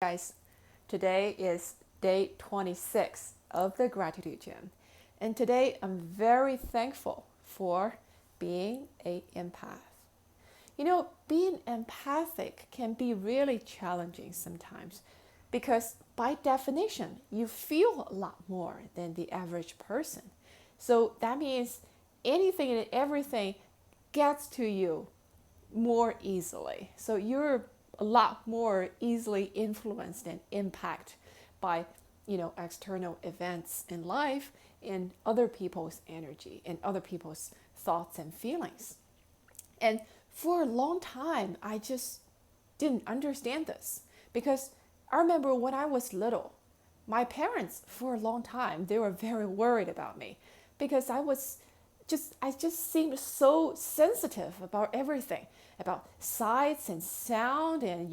Guys, today is day 26 of the Gratitude Gym. And today I'm very thankful for being an empath. Being empathic can be really challenging sometimes because by definition, you feel a lot more than the average person. So that means anything and everything gets to you more easily. So you're a lot more easily influenced and impacted by, external events in life and other people's energy and other people's thoughts and feelings. And for a long time, I just didn't understand this because I remember when I was little, my parents for a long time they were very worried about me because I just seemed so sensitive about everything, about sights and sound and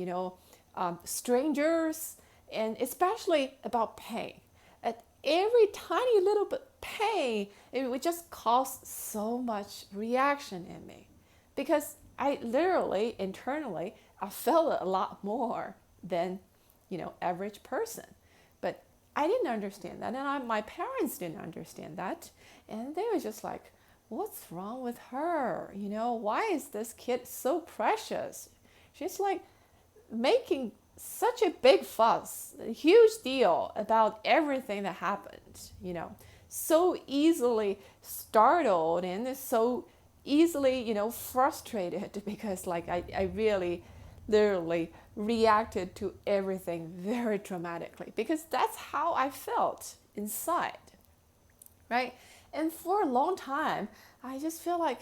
strangers, and especially about pain. At every tiny little bit pain, it would just cause so much reaction in me because I literally internally I felt a lot more than average person. But I didn't understand that, and my parents didn't understand that, and they were just like, "What's wrong with her? Why is this kid so precious? She's like making such a big fuss, a huge deal about everything that happened. So easily startled and so easily, frustrated because like I really literally reacted to everything very dramatically because that's how I felt inside, right? And for a long time, I just feel like,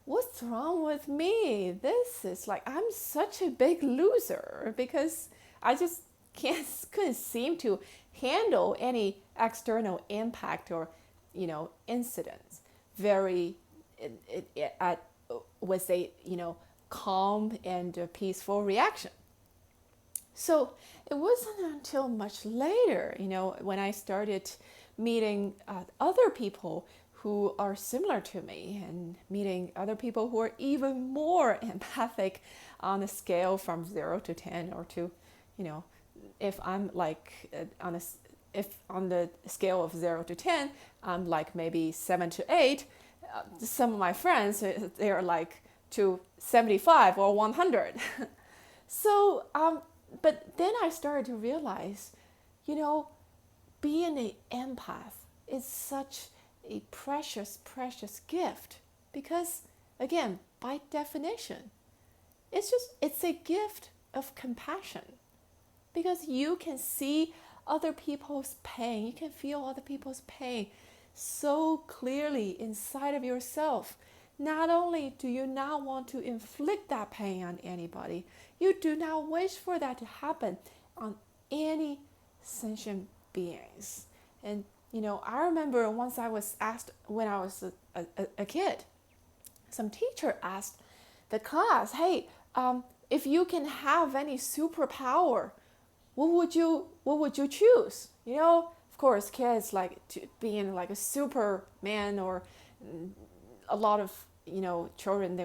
what's wrong with me? This is like, I'm such a big loser because I just couldn't seem to handle any external impact or, incidents very, at, with a, calm and peaceful reaction. So it wasn't until much later, when I started meeting other people who are similar to me and meeting other people who are even more empathic on a scale from 0 to 10 or to, if I'm like if on the scale of 0 to 10, I'm like maybe 7 to 8. Some of my friends, they're like to 75 or 100. So, but then I started to realize, you know, being an empath is such a precious, precious gift because, again, by definition, it's a gift of compassion because you can see other people's pain, you can feel other people's pain so clearly inside of yourself. Not only do you not want to inflict that pain on anybody, you do not wish for that to happen on any sentient beings. And I remember once I was asked when I was a kid, some teacher asked the class, "Hey, if you can have any superpower, what would you choose?" Of course, kids like being like a Superman or a lot of children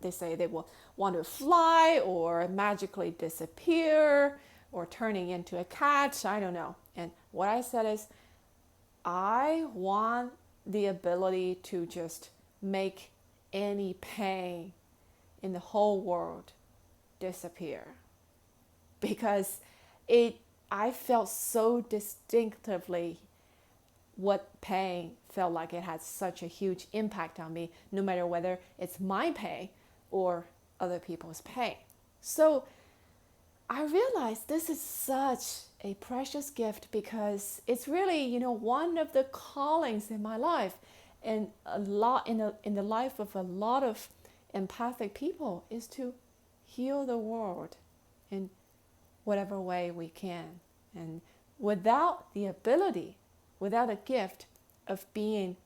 they say they will want to fly or magically disappear or turning into a cat. I don't know. And what I said is, I want the ability to just make any pain in the whole world disappear because I felt so distinctively what pain felt like. It had such a huge impact on me, no matter whether it's my pain or other people's pain. So I realized this is such a precious gift because it's really, one of the callings in my life, and a lot in the life of a lot of empathic people is to heal the world in whatever way we can. And without the ability, without a gift of being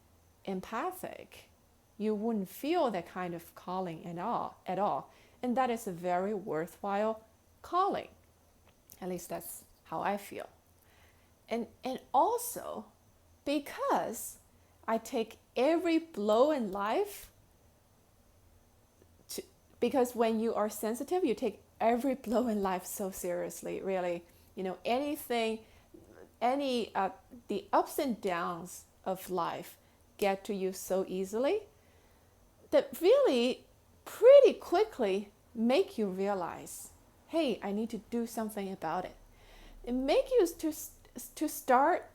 empathic, you wouldn't feel that kind of calling at all. And that is a very worthwhile calling. At least that's how I feel. And also because I take every blow in life because when you are sensitive, you take every blow in life so seriously, really. Anything, the ups and downs of life get to you so easily that really pretty quickly make you realize, hey, I need to do something about it. It make you to start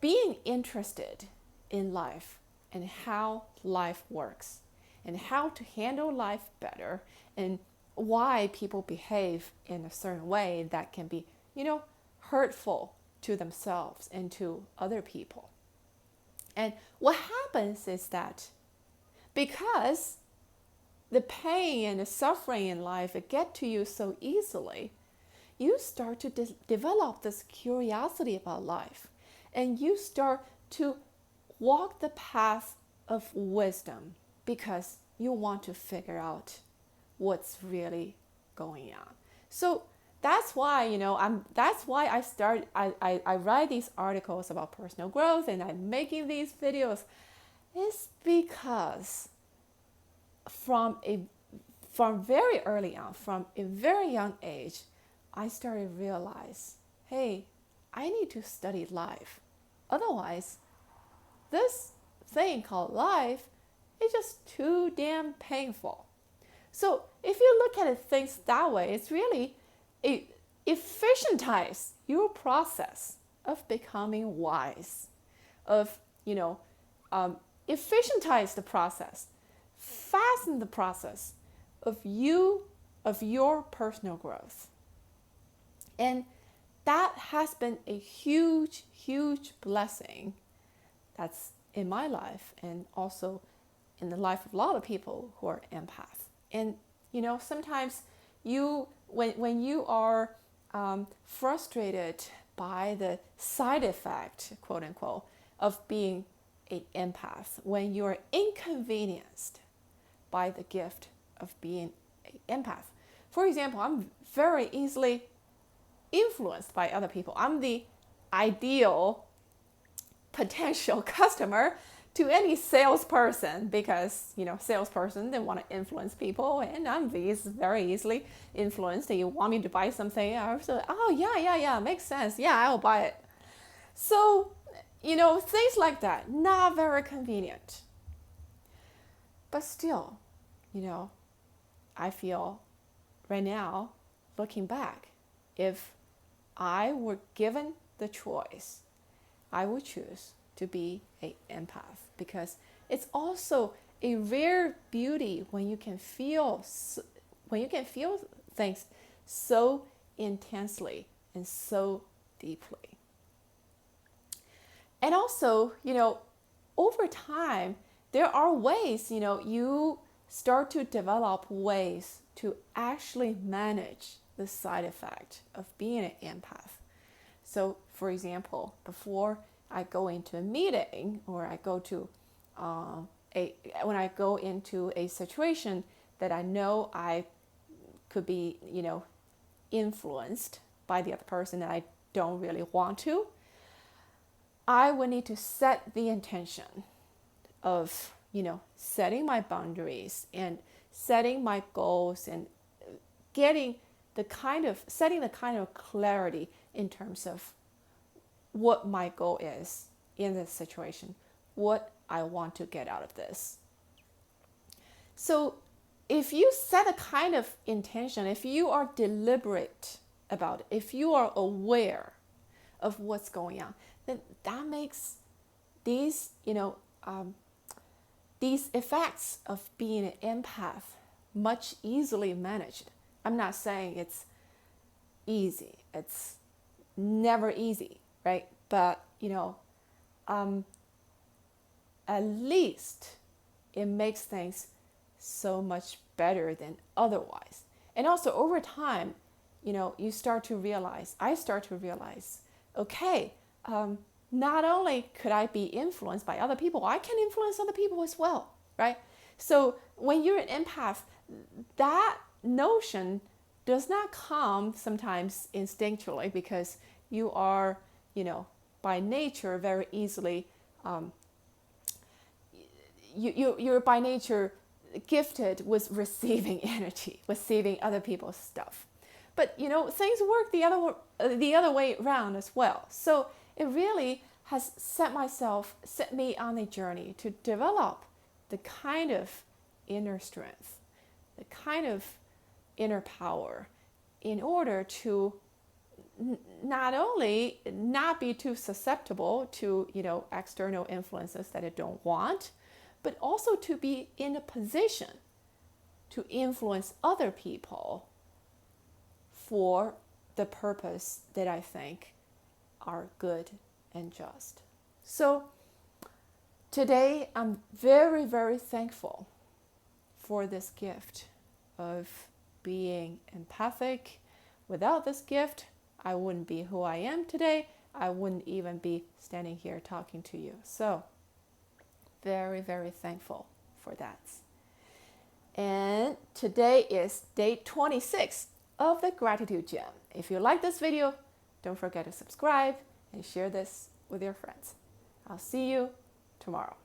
being interested in life and how life works and how to handle life better and why people behave in a certain way that can be, hurtful to themselves and to other people. And what happens is that because the pain and the suffering in life get to you so easily, you start to develop this curiosity about life, and you start to walk the path of wisdom because you want to figure out what's really going on. So that's why, I write these articles about personal growth and I'm making these videos. It's because from very early on, from a very young age, I started to realize, hey, I need to study life. Otherwise, this thing called life is just too damn painful. So if you look at things that way, it's really efficientize your process of becoming wise, of, efficientize the process, fasten the process of your personal growth. And that has been a huge, huge blessing that's in my life and also in the life of a lot of people who are empaths. And, sometimes when you are frustrated by the side effect, quote unquote, of being an empath, when you're inconvenienced by the gift of being an empath. For example, I'm very easily influenced by other people. I'm the ideal potential customer to any salesperson because, salesperson, they want to influence people, and I'm very easily influenced. You want me to buy something, so, oh, yeah, makes sense. Yeah, I'll buy it. So, things like that, not very convenient. But still, I feel right now, looking back, if I were given the choice, I would choose to be an empath because it's also a rare beauty when you can feel things so intensely and so deeply. And also, over time, there are ways, you start to develop ways to actually manage the side effect of being an empath. So, for example, before I go into a meeting or I go to when I go into a situation that I know I could be, influenced by the other person that I don't really want to, I would need to set the intention of, setting my boundaries and setting my goals and setting the kind of clarity in terms of what my goal is in this situation, what I want to get out of this. So if you set a kind of intention, if you are deliberate about it, if you are aware of what's going on, then that makes these, these effects of being an empath much easily managed. I'm not saying it's easy. It's never easy, right? But, at least it makes things so much better than otherwise. And also over time, I start to realize, okay, not only could I be influenced by other people, I can influence other people as well, right? So when you're an empath, that notion does not come sometimes instinctually because you are, by nature very easily, you're by nature gifted with receiving energy, receiving other people's stuff. But things work the other way around as well. So it really has set me on a journey to develop the kind of inner strength, the kind of inner power, in order to not only not be too susceptible to external influences that I don't want, but also to be in a position to influence other people for the purpose that I think are good and just. So today I'm very, very thankful for this gift of being empathic. Without this gift, I wouldn't be who I am today. I wouldn't even be standing here talking to you. So very, very thankful for that. And today is day 26 of the Gratitude Gem. If you like this video, don't forget to subscribe and share this with your friends. I'll see you tomorrow.